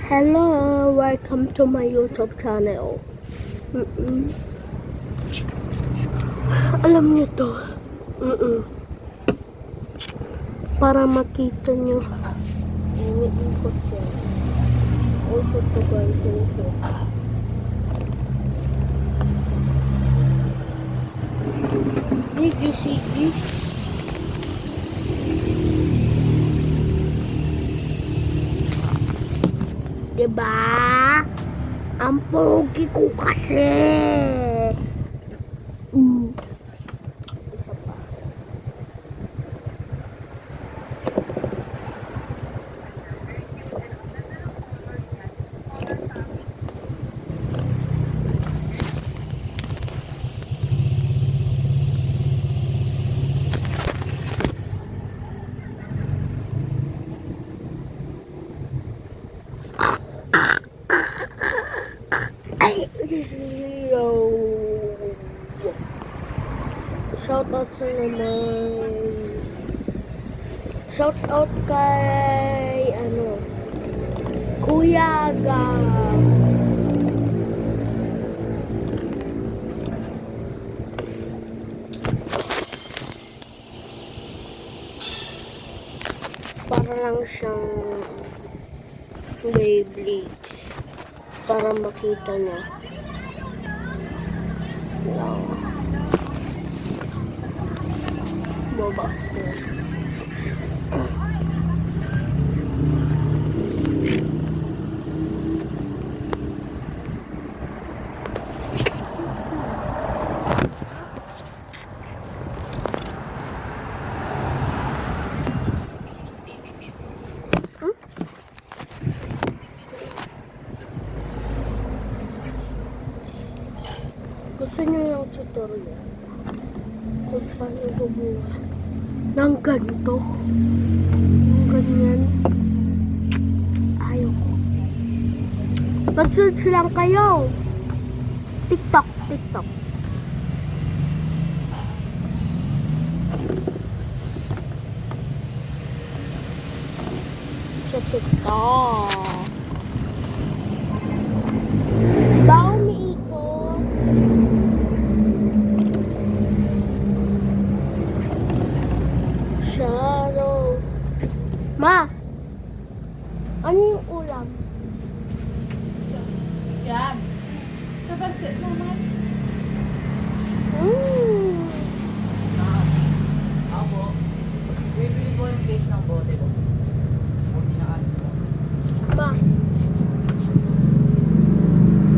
Hello, welcome to my YouTube channel. Alam niyo to. Para makita niyo. Iniikot ko. Usod to guys, usod. Sige. Diba? Ang pogi ko kasi. Isa pa. Shout out sa naman. Shout out kay Kuya Gab. Para lang siyang Beyblade. Para makita niya. Wow. Boba. Gusto niyo yung tutorial kung paano gumawa ng ganito, yung ganyan, ayoko. Mag-search lang kayo TikTok sa TikTok ba umiikot. Shadow. Ma, ano yung ulam? Yan. Kapasit naman. Ako, bibili ko yung case ng bote ko. Huwag nakakas ko. Ma,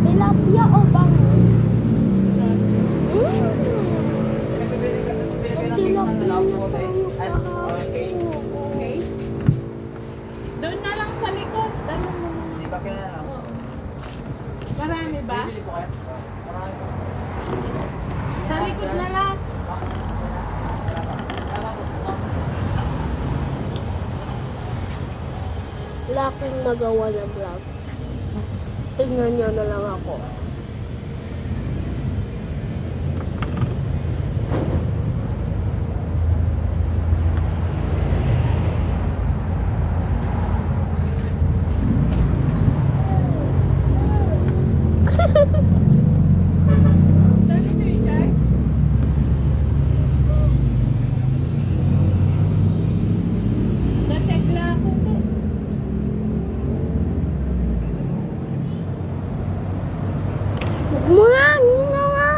tilapia o bangus? Bibili ka ng case ng bote. At case. Case? Doon na lang sa likod. Ano mo? Di ba kailangan? Marami ba? Bibili ko kayo. Marami po. Sa likod na lang. Wala akong magawa na vlog. Tingnan nyo na lang ako. Sabi ko yung Jai? Natekla ako to. Huwag mo nga, hindi na nga.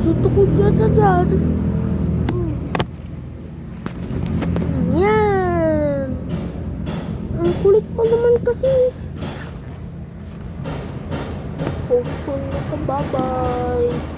Sutukod ka dyan. Yan. Ang kulit mo naman kasi. Post ko na ka, bye-bye.